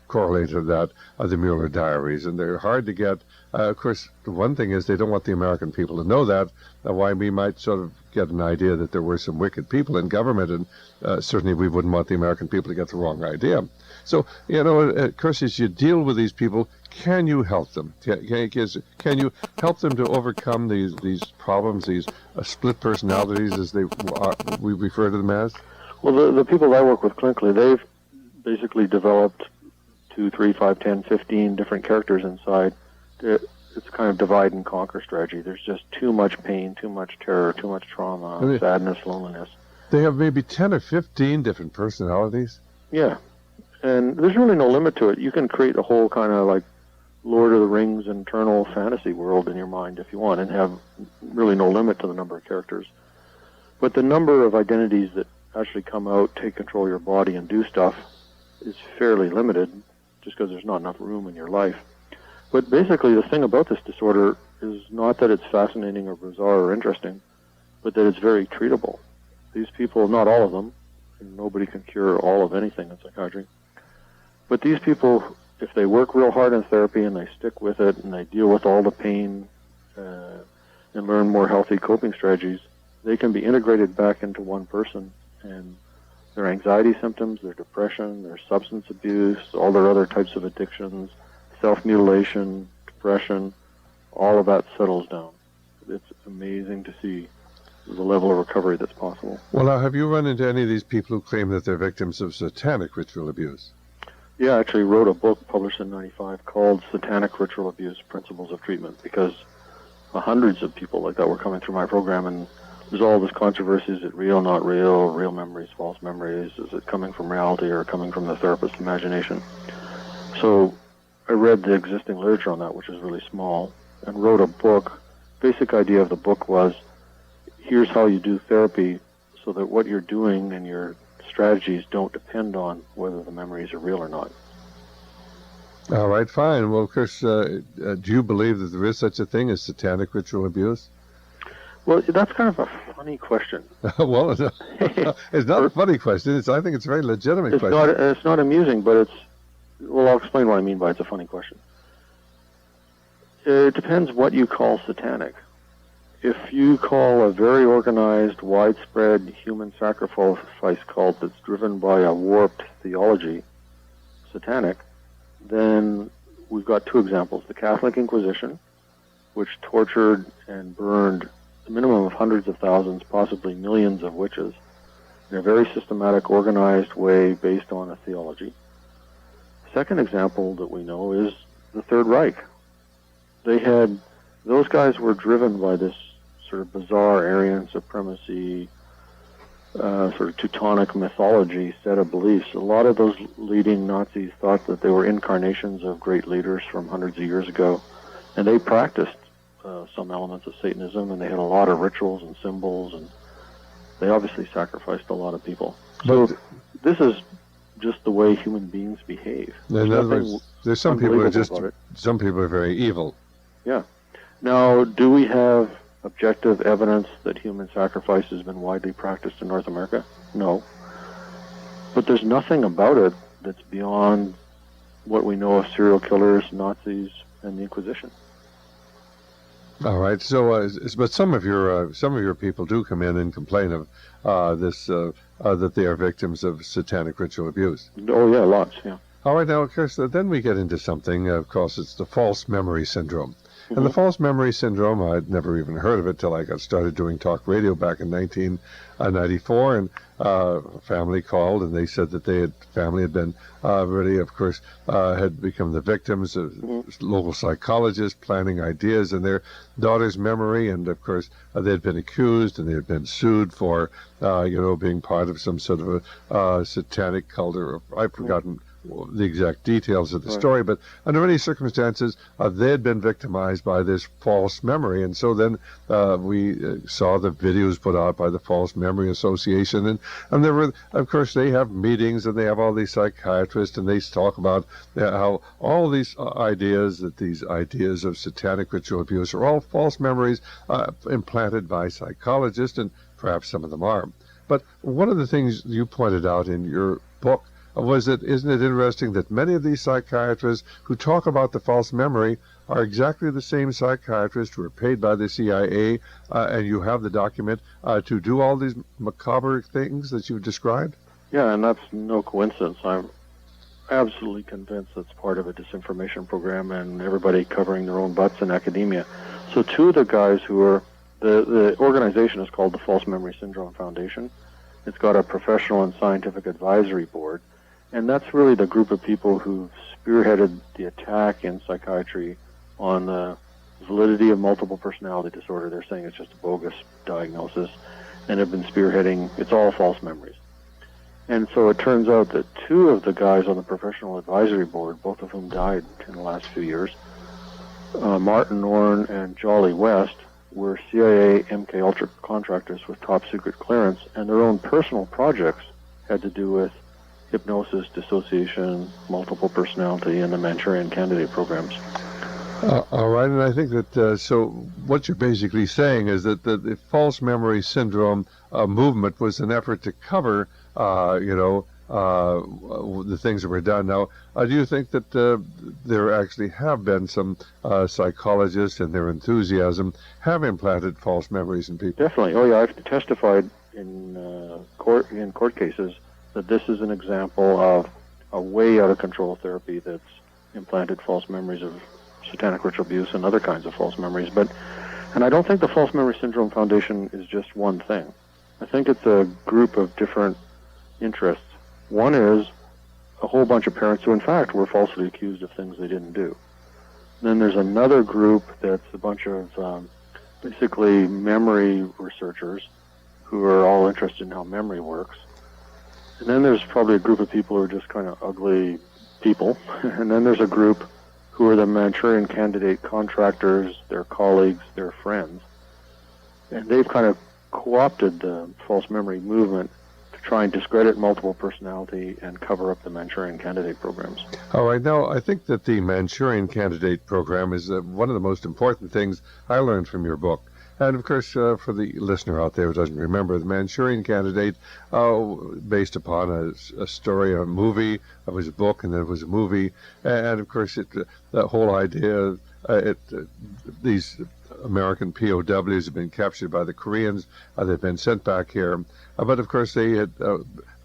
correlated that the Mueller Diaries, and they're hard to get. Of course, the one thing is they don't want the American people to know that, why we might sort of get an idea that there were some wicked people in government, and certainly we wouldn't want the American people to get the wrong idea. So, of course, as you deal with these people, can you help them? Can you help them to overcome these problems, these split personalities, as we refer to them as? Well, the people I work with clinically, they've basically developed 2, 3, 5, 10, 15 different characters inside. It's kind of divide and conquer strategy. There's just too much pain, too much terror, too much trauma, sadness, loneliness. They have maybe 10 or 15 different personalities? Yeah. And there's really no limit to it. You can create a whole kind of like Lord of the Rings internal fantasy world in your mind if you want, and have really no limit to the number of characters. But the number of identities that actually come out, take control of your body, and do stuff is fairly limited, just because there's not enough room in your life. But basically, the thing about this disorder is not that it's fascinating or bizarre or interesting, but that it's very treatable. These people, not all of them, and nobody can cure all of anything in psychiatry, but these people, if they work real hard in therapy and they stick with it and they deal with all the pain and learn more healthy coping strategies, they can be integrated back into one person, and their anxiety symptoms, their depression, their substance abuse, all their other types of addictions, self-mutilation, depression, all of that settles down. It's amazing to see the level of recovery that's possible. Well, now, have you run into any of these people who claim that they're victims of satanic ritual abuse? Yeah, I actually wrote a book published in '95 called Satanic Ritual Abuse, Principles of Treatment, because hundreds of people like that were coming through my program, and there's all this controversy. Is it real, not real, real memories, false memories? Is it coming from reality or coming from the therapist's imagination? So I read the existing literature on that, which is really small, and wrote a book. Basic idea of the book was, here's how you do therapy so that what you're doing and your strategies don't depend on whether the memories are real or not. All right, fine. Well, Chris, do you believe that there is such a thing as satanic ritual abuse? Well, that's kind of a funny question. Well, it's not a funny question. I think it's a very legitimate question. It's not amusing, but well, I'll explain what I mean by it's a funny question. It depends what you call satanic. If you call a very organized, widespread human sacrifice cult that's driven by a warped theology satanic, then we've got 2 examples. The Catholic Inquisition, which tortured and burned a minimum of hundreds of thousands, possibly millions of witches in a very systematic, organized way based on a theology. Second example that we know is the Third Reich. Those guys were driven by this sort of bizarre Aryan supremacy, sort of Teutonic mythology set of beliefs. A lot of those leading Nazis thought that they were incarnations of great leaders from hundreds of years ago, and they practiced some elements of Satanism, and they had a lot of rituals and symbols, and they obviously sacrificed a lot of people. So this is just the way human beings behave. In other words, there's some people are very evil. Yeah. Now, do we have objective evidence that human sacrifice has been widely practiced in North America? No. But there's nothing about it that's beyond what we know of serial killers, Nazis, and the Inquisition. All right. So, but some of your people do come in and complain of that they are victims of satanic ritual abuse. Oh yeah, lots. Yeah. All right. Now, of course, then we get into something. Of course, it's the false memory syndrome. And the false memory syndrome, I'd never even heard of it till I got started doing talk radio back in 1994. And family called, and they said that family had been really, of course, had become the victims of local psychologists planning ideas in their daughter's memory. And, of course, they had been accused and they had been sued for, being part of some sort of a satanic cult, or I've forgotten the exact details of the story, but under any circumstances, they had been victimized by this false memory. And so then we saw the videos put out by the False Memory Association, and there were, of course, they have meetings and they have all these psychiatrists, and they talk about how all these ideas of satanic ritual abuse are all false memories implanted by psychologists, and perhaps some of them are. But one of the things you pointed out in your book isn't it interesting that many of these psychiatrists who talk about the false memory are exactly the same psychiatrists who are paid by the CIA, and you have the document to do all these macabre things that you've described? Yeah, and that's no coincidence. I'm absolutely convinced it's part of a disinformation program and everybody covering their own butts in academia. So two of the guys who are, the organization is called the False Memory Syndrome Foundation. It's got a professional and scientific advisory board. And that's really the group of people who've spearheaded the attack in psychiatry on the validity of multiple personality disorder. They're saying it's just a bogus diagnosis, and have been spearheading, it's all false memories. And so it turns out that two of the guys on the professional advisory board, both of whom died in the last few years, Martin Orne and Jolly West, were CIA MK Ultra contractors with top secret clearance, and their own personal projects had to do with hypnosis, dissociation, multiple personality, and the Manchurian Candidate programs. All right, and I think that, so what you're basically saying is that the false memory syndrome movement was an effort to cover, the things that were done. Now, do you think that there actually have been some psychologists and their enthusiasm have implanted false memories in people? Definitely. Oh, yeah, I've testified in court cases that this is an example of a way out of control therapy that's implanted false memories of satanic ritual abuse and other kinds of false memories. And I don't think the False Memory Syndrome Foundation is just one thing. I think it's a group of different interests. One is a whole bunch of parents who, in fact, were falsely accused of things they didn't do. Then there's another group that's a bunch of basically memory researchers who are all interested in how memory works. And then there's probably a group of people who are just kind of ugly people. And then there's a group who are the Manchurian Candidate contractors, their colleagues, their friends. And they've kind of co-opted the false memory movement to try and discredit multiple personality and cover up the Manchurian Candidate programs. All right. Now, I think that the Manchurian Candidate program is one of the most important things I learned from your book. And, of course, for the listener out there who doesn't remember, the Manchurian Candidate, based upon a story, a movie, it was a book, and then it was a movie. And, of course, the whole idea, these American POWs have been captured by the Koreans. They've been sent back here. But, of course, they had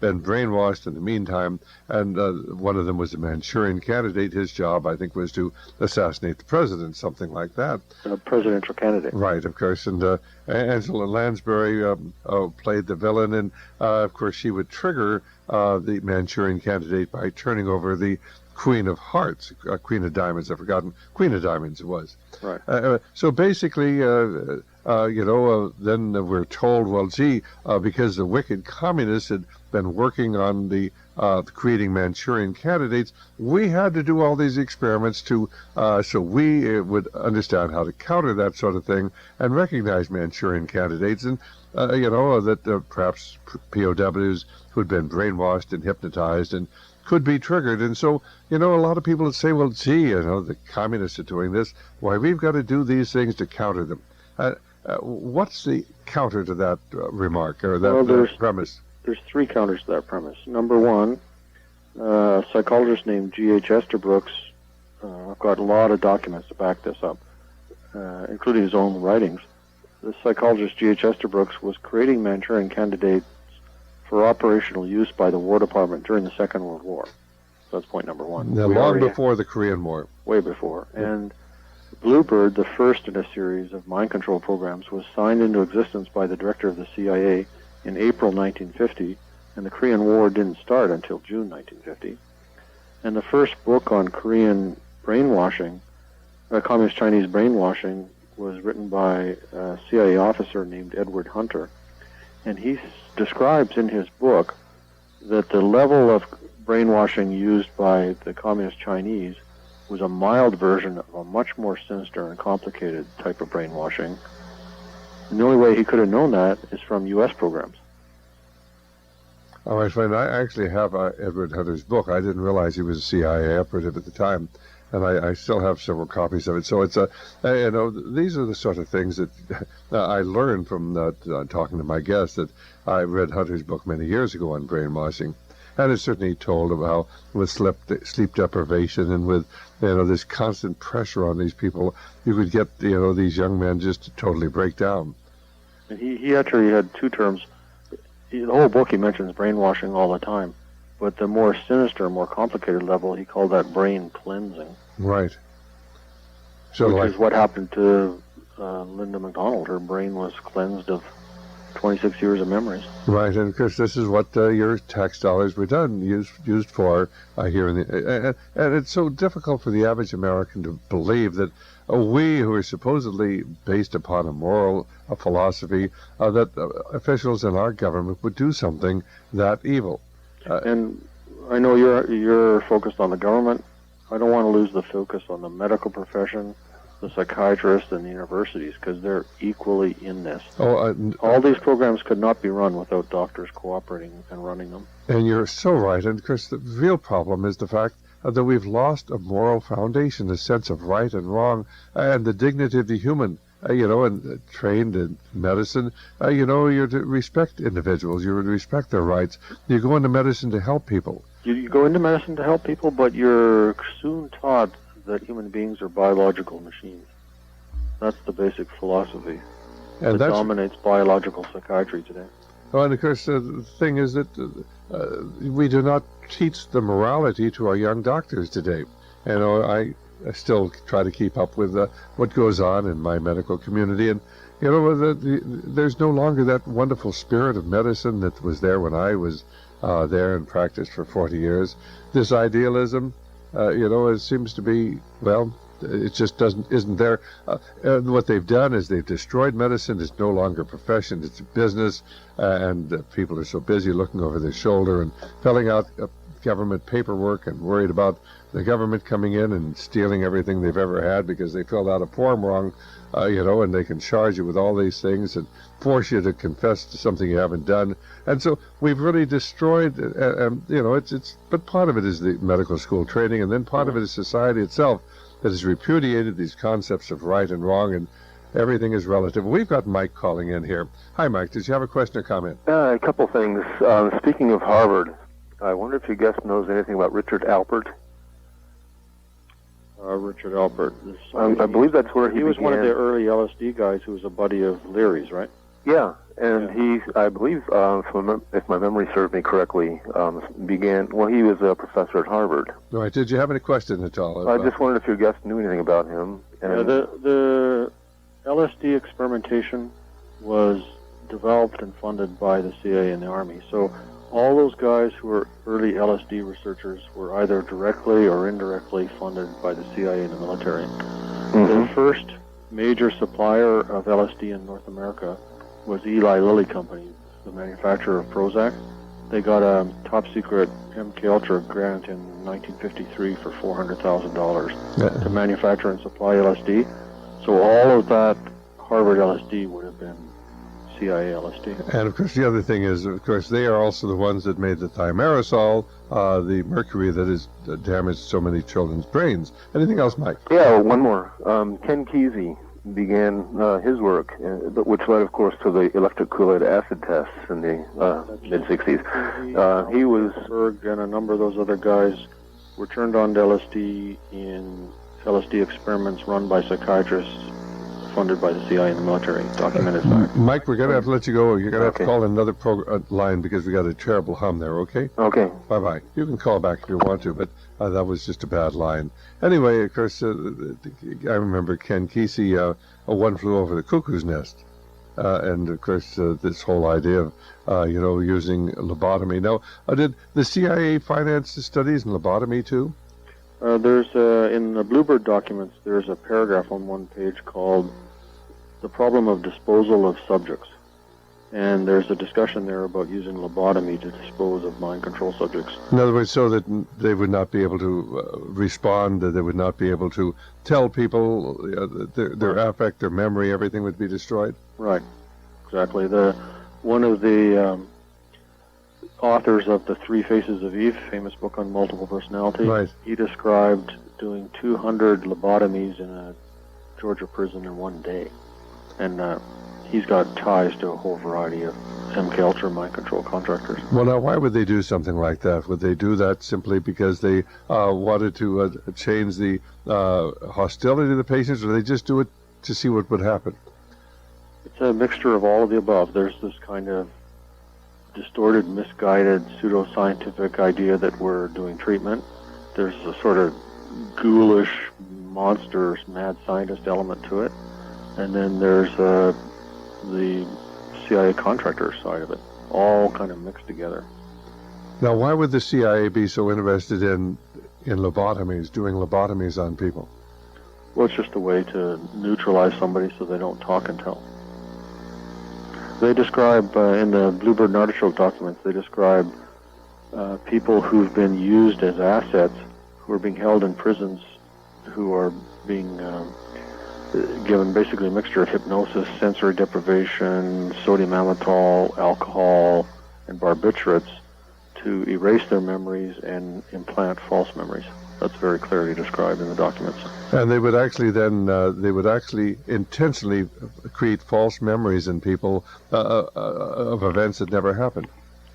been brainwashed in the meantime, and one of them was a Manchurian candidate. His job, I think, was to assassinate the president, something like that. A presidential candidate. Right, of course. And Angela Lansbury played the villain, and of course she would trigger the Manchurian candidate by turning over the Queen of Hearts, Queen of Diamonds. I've forgotten. Queen of Diamonds it was. Right. So basically, then we're told, well, gee, because the wicked communists had been working on the creating Manchurian candidates, we had to do all these experiments to so we would understand how to counter that sort of thing and recognize Manchurian candidates, and that perhaps POWs who had been brainwashed and hypnotized and could be triggered. And so, a lot of people would say, well, gee, the communists are doing this. Why, we've got to do these things to counter them. What's the counter to that remark or that premise? There's three counters to that premise. Number one, a psychologist named G.H. Estabrooks, I've got a lot of documents to back this up, including his own writings. The psychologist G.H. Estabrooks was creating Manchurian candidates for operational use by the War Department during the Second World War. So that's point number one. Now, long before the Korean War. Way before. Yeah. And Bluebird, the first in a series of mind control programs, was signed into existence by the director of the CIA in April 1950, and the Korean War didn't start until June 1950. And the first book on Korean brainwashing, Communist Chinese brainwashing, was written by a CIA officer named Edward Hunter. And he describes in his book that the level of brainwashing used by the Communist Chinese was a mild version of a much more sinister and complicated type of brainwashing. And the only way he could have known that is from U.S. programs. Oh, my friend, I actually have Edward Hunter's book. I didn't realize he was a CIA operative at the time, and I still have several copies of it. So it's these are the sort of things that I learned from talking to my guest, that I read Hunter's book many years ago on brainwashing. And it certainly told of how, with sleep deprivation and with this constant pressure on these people, you could get these young men just to totally break down. And he actually had two terms. The whole book he mentions brainwashing all the time, but the more sinister, more complicated level, he called that brain cleansing. Right. So which is what happened to Linda McDonald. Her brain was cleansed of 26 years of memories. Right, and of course this is what your tax dollars were used for here in the and it's so difficult for the average American to believe that we, who are supposedly based upon a philosophy, that officials in our government would do something that evil. And I know you're focused on the government. I don't want to lose the focus on the medical profession, the psychiatrists, and the universities, because they're equally in this. All these programs could not be run without doctors cooperating and running them. And you're so right. And of course, the real problem is the fact that we've lost a moral foundation, a sense of right and wrong, and the dignity of the human. And trained in medicine, you're to respect individuals. You're to respect their rights. You go into medicine to help people. You go into medicine to help people, but you're soon taught that human beings are biological machines. That's the basic philosophy that dominates biological psychiatry today. Oh, and of course, the thing is that we do not teach the morality to our young doctors today. I still try to keep up with what goes on in my medical community, and there's no longer that wonderful spirit of medicine that was there when I was there and practiced for 40 years. This idealism, it seems to be, it just isn't there. And what they've done is they've destroyed medicine. It's no longer a profession, it's a business, and people are so busy looking over their shoulder and filling out government paperwork and worried about the government coming in and stealing everything they've ever had because they filled out a form wrong, and they can charge you with all these things and force you to confess to something you haven't done. And so we've really destroyed, but part of it is the medical school training, and then part of it is society itself that has repudiated these concepts of right and wrong, and everything is relative. We've got Mike calling in here. Hi, Mike. Did you have a question or comment? A couple things. Speaking of Harvard, I wonder if your guest knows anything about Richard Alpert. Richard Alpert. I believe that's where he was one of the early LSD guys who was a buddy of Leary's, right? Yeah, and he, I believe, if my memory serves me correctly, he was a professor at Harvard. All right. Did you have any questions at all? I just wondered if your guest knew anything about him. And The LSD experimentation was developed and funded by the CIA and the Army. So all those guys who were early LSD researchers were either directly or indirectly funded by the CIA and the military. The first major supplier of LSD in North America was Eli Lilly Company, the manufacturer of Prozac. They got a top-secret MK Ultra grant in 1953 for $400,000 to manufacture and supply LSD. So all of that Harvard LSD would have been CIA LSD. And of course, the other thing is, of course, they are also the ones that made the thimerosal, the mercury that has damaged so many children's brains. Anything else, Mike? Yeah, one more. Ken Kesey began his work, which led, of course, to the electric Kool-Aid acid tests in the mid-60s. He was... Berg and a number of those other guys were turned on to LSD in LSD experiments run by psychiatrists funded by the CIA and the military, documented fact. Mike, we're going to have to let you go. You're going to have to call another line because we got a terrible hum there, okay? Okay. Bye-bye. You can call back if you want to, but that was just a bad line. Anyway, of course, I remember Ken Kesey, One Flew Over the Cuckoo's Nest. And, of course, this whole idea of, using lobotomy. Now, did the CIA finance the studies in lobotomy, too? There's, in the Bluebird documents, there's a paragraph on one page called The Problem of Disposal of Subjects. And there's a discussion there about using lobotomy to dispose of mind control subjects. In other words, so that they would not be able to respond, that they would not be able to tell people their affect, their memory, everything would be destroyed? Right, exactly. One of the authors of The Three Faces of Eve, famous book on multiple personality, he described doing 200 lobotomies in a Georgia prison in one day. And he's got ties to a whole variety of MK Ultra mind control contractors. Well, now, why would they do something like that? Would they do that simply because they wanted to change the hostility of the patients, or they just do it to see what would happen? It's a mixture of all of the above. There's this kind of distorted, misguided, pseudoscientific idea that we're doing treatment. There's a sort of ghoulish, monster, mad scientist element to it. And then there's the CIA contractor side of it, all kind of mixed together. Now, why would the CIA be so interested in lobotomies, doing lobotomies on people? Well, it's just a way to neutralize somebody so they don't talk and tell. They describe, in the Bluebird and Artichoke documents, they describe people who've been used as assets, who are being held in prisons, who are being given basically a mixture of hypnosis, sensory deprivation, sodium amytal, alcohol, and barbiturates to erase their memories and implant false memories. That's very clearly described in the documents. And they would actually then, intentionally create false memories in people of events that never happened.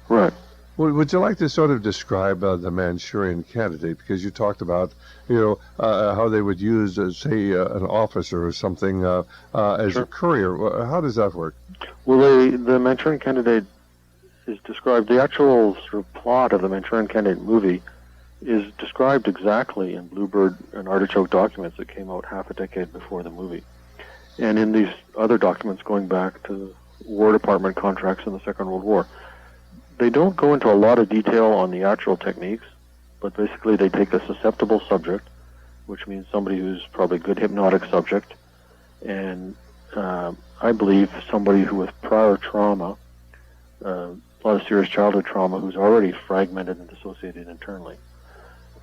Right. Would you like to sort of describe the Manchurian Candidate? Because you talked about, how they would use, say, an officer or something as a courier. How does that work? Well, the Manchurian Candidate is described, the actual sort of plot of the Manchurian Candidate movie is described exactly in Bluebird and Artichoke documents that came out half a decade before the movie. And in these other documents going back to War Department contracts in the Second World War. They don't go into a lot of detail on the actual techniques, but basically they take a susceptible subject, which means somebody who's probably a good hypnotic subject, and I believe somebody who with prior trauma, a lot of serious childhood trauma, who's already fragmented and dissociated internally.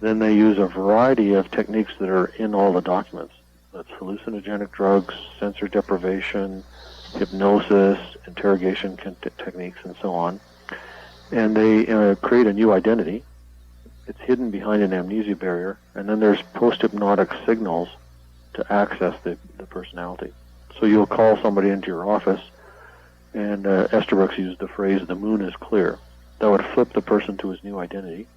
Then they use a variety of techniques that are in all the documents. That's hallucinogenic drugs, sensory deprivation, hypnosis, interrogation techniques, and so on. And they create a new identity. It's hidden behind an amnesia barrier, and then there's post-hypnotic signals to access the personality. So you'll call somebody into your office, and Estabrooks used the phrase, "the moon is clear." That would flip the person to his new identity.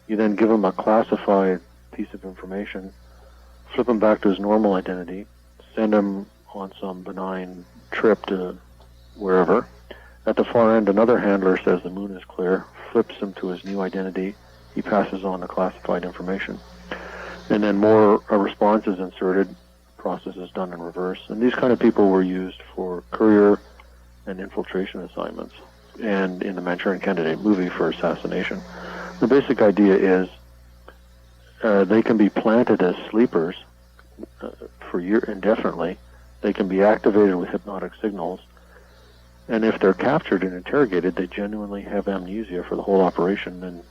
You then give him a classified piece of information, flip him back to his normal identity, send him on some benign trip to wherever. At the far end, another handler says the moon is clear, flips him to his new identity. He passes on the classified information. And then more a response is inserted, process is done in reverse. And these kind of people were used for courier and infiltration assignments, and in the Manchurian Candidate movie for assassination. The basic idea is they can be planted as sleepers for indefinitely. They can be activated with hypnotic signals. And if they're captured and interrogated, they genuinely have amnesia for the whole operation and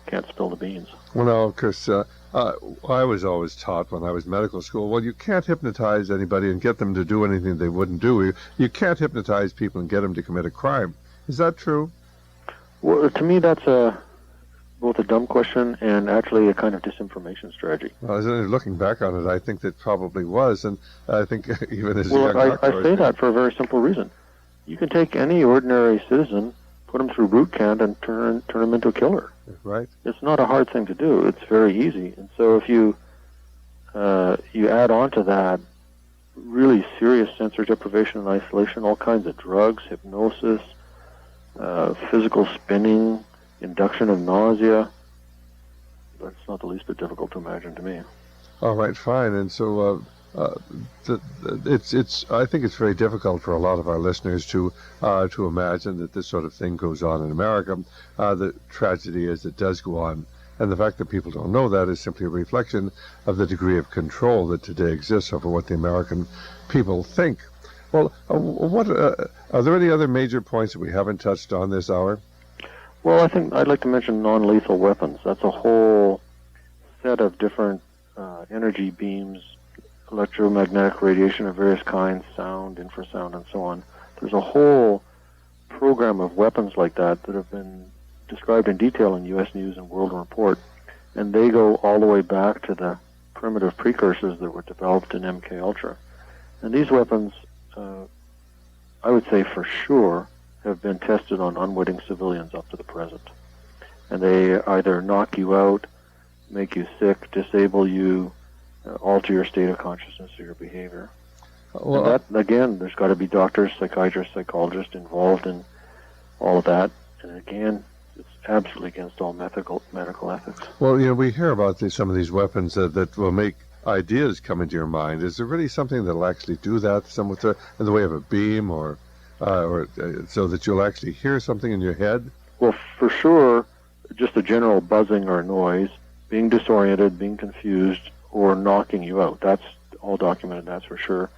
can't spill the beans. Well, no, of course, I was always taught when I was in medical school, well, you can't hypnotize anybody and get them to do anything they wouldn't do. You can't hypnotize people and get them to commit a crime. Is that true? Well, to me, that's both a dumb question and actually a kind of disinformation strategy. Well, looking back on it, I think that probably was, and I think even as a well, young doctor... I say that for a very simple reason. You can take any ordinary citizen, put him through boot camp, and turn him into a killer. Right. It's not a hard thing to do. It's very easy. And so if you add on to that really serious sensory deprivation and isolation, all kinds of drugs, hypnosis, physical spinning, induction of nausea, that's not the least bit difficult to imagine to me. All right, fine. And so I think it's very difficult for a lot of our listeners to imagine that this sort of thing goes on in America. The tragedy is it does go on, and the fact that people don't know that is simply a reflection of the degree of control that today exists over what the American people think. Well, are there any other major points that we haven't touched on this hour? Well, I think I'd like to mention non-lethal weapons. That's a whole set of different energy beams, electromagnetic radiation of various kinds, sound, infrasound, and so on. There's a whole program of weapons like that have been described in detail in U.S. News and World Report, and they go all the way back to the primitive precursors that were developed in MK Ultra. And these weapons, I would say for sure, have been tested on unwitting civilians up to the present. And they either knock you out, make you sick, disable you, alter your state of consciousness or your behavior. Well, and that, again, there's got to be doctors, psychiatrists, psychologists involved in all of that. And again, it's absolutely against all medical ethics. Well, we hear about some of these weapons that will make ideas come into your mind. Is there really something that'll actually do that, in the way of a beam or so that you'll actually hear something in your head? Well, for sure, just a general buzzing or noise, being disoriented, being confused, or knocking you out. That's all documented, that's for sure.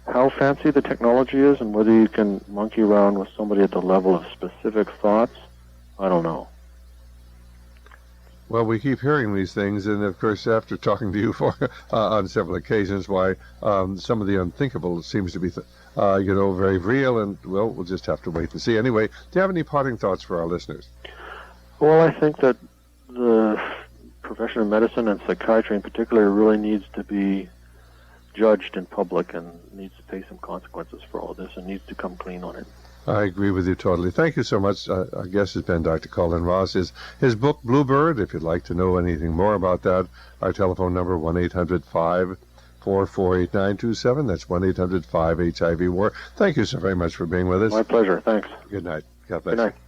How fancy the technology is and whether you can monkey around with somebody at the level of specific thoughts, I don't know. Well, we keep hearing these things, and of course, after talking to you on several occasions, why some of the unthinkable seems to be, very real, and well, we'll just have to wait and see. Anyway, do you have any parting thoughts for our listeners? Well, I think that the profession of medicine and psychiatry in particular really needs to be judged in public and needs to pay some consequences for all this and needs to come clean on it. I agree with you totally. Thank you so much. Our guest has been Dr. Colin Ross. His book, Bluebird, if you'd like to know anything more about that, our telephone number, 1-800-544-8927. That's 1-800-5HIV-WAR. Thank you so very much for being with us. My pleasure. Thanks. Good night. God bless Good night. you.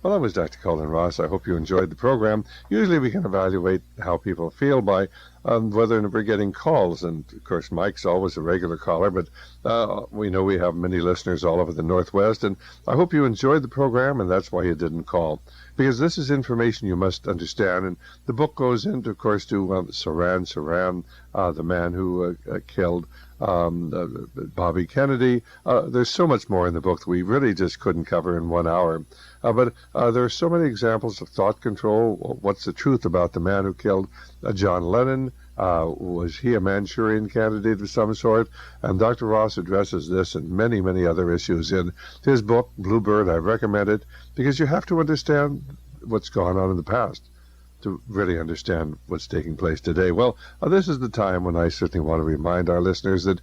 Well, that was Dr. Colin Ross. I hope you enjoyed the program. Usually we can evaluate how people feel by whether we're getting calls. And, of course, Mike's always a regular caller, but we know we have many listeners all over the Northwest. And I hope you enjoyed the program, and that's why you didn't call. Because this is information you must understand. And the book goes into, of course, to Saran, the man who killed Bobby Kennedy. There's so much more in the book that we really just couldn't cover in 1 hour. But there are so many examples of thought control. What's the truth about the man who killed John Lennon? Was he a Manchurian candidate of some sort? And Dr. Ross addresses this and many, many other issues in his book, Bluebird. I recommend it because you have to understand what's gone on in the past to really understand what's taking place today. Well, this is the time when I certainly want to remind our listeners that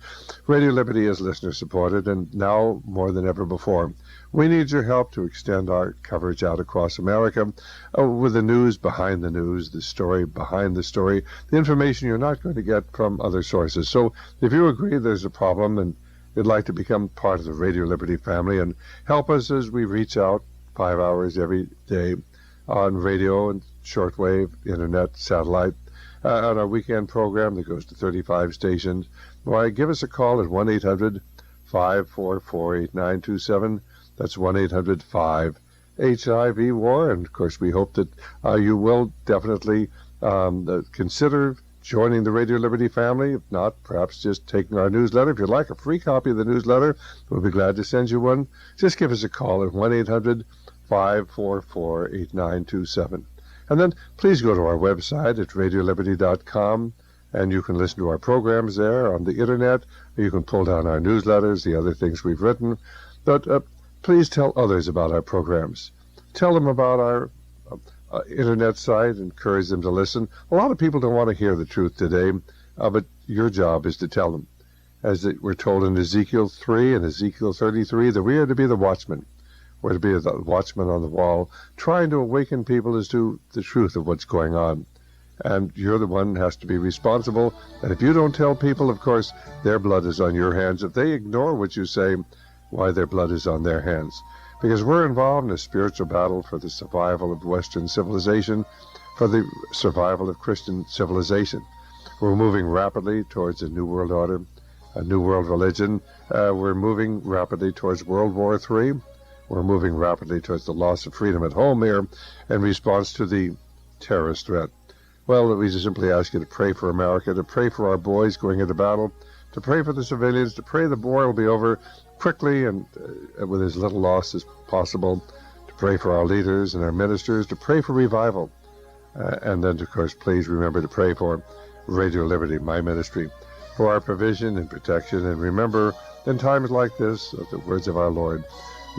Radio Liberty is listener-supported, and now more than ever before, we need your help to extend our coverage out across America with the news behind the news, the story behind the story, the information you're not going to get from other sources. So if you agree there's a problem and you'd like to become part of the Radio Liberty family and help us as we reach out 5 hours every day on radio and shortwave, internet, satellite, on our weekend program that goes to 35 stations, why, give us a call at 1-800-544-8927. That's 1-800-5-HIV-WAR. And, of course, we hope that you will definitely consider joining the Radio Liberty family. If not, perhaps just taking our newsletter. If you'd like a free copy of the newsletter, we'll be glad to send you one. Just give us a call at 1-800-544-8927. And then please go to our website at radioliberty.com, and you can listen to our programs there on the internet. You can pull down our newsletters, the other things we've written. But please tell others about our programs. Tell them about our internet site, encourage them to listen. A lot of people don't want to hear the truth today, but your job is to tell them. As we're told in Ezekiel 3 and Ezekiel 33, that we are to be the watchmen. We're to be the watchman on the wall, trying to awaken people as to the truth of what's going on. And you're the one who has to be responsible. And if you don't tell people, of course, their blood is on your hands. If they ignore what you say, why, their blood is on their hands. Because we're involved in a spiritual battle for the survival of Western civilization, for the survival of Christian civilization. We're moving rapidly towards a new world order, a new world religion. We're moving rapidly towards World War III. We're moving rapidly towards the loss of freedom at home here in response to the terrorist threat. Well, we just simply ask you to pray for America, to pray for our boys going into battle, to pray for the civilians, to pray the war will be over quickly and with as little loss as possible, to pray for our leaders and our ministers, to pray for revival. And then, of course, please remember to pray for Radio Liberty, my ministry, for our provision and protection. And remember, in times like this, the words of our Lord,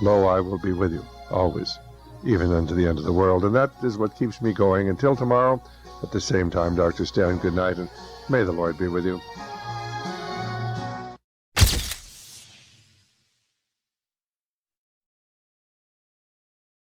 "Lo, I will be with you, always, even unto the end of the world." And that is what keeps me going. Until tomorrow, at the same time, Dr. Stan, good night, and may the Lord be with you.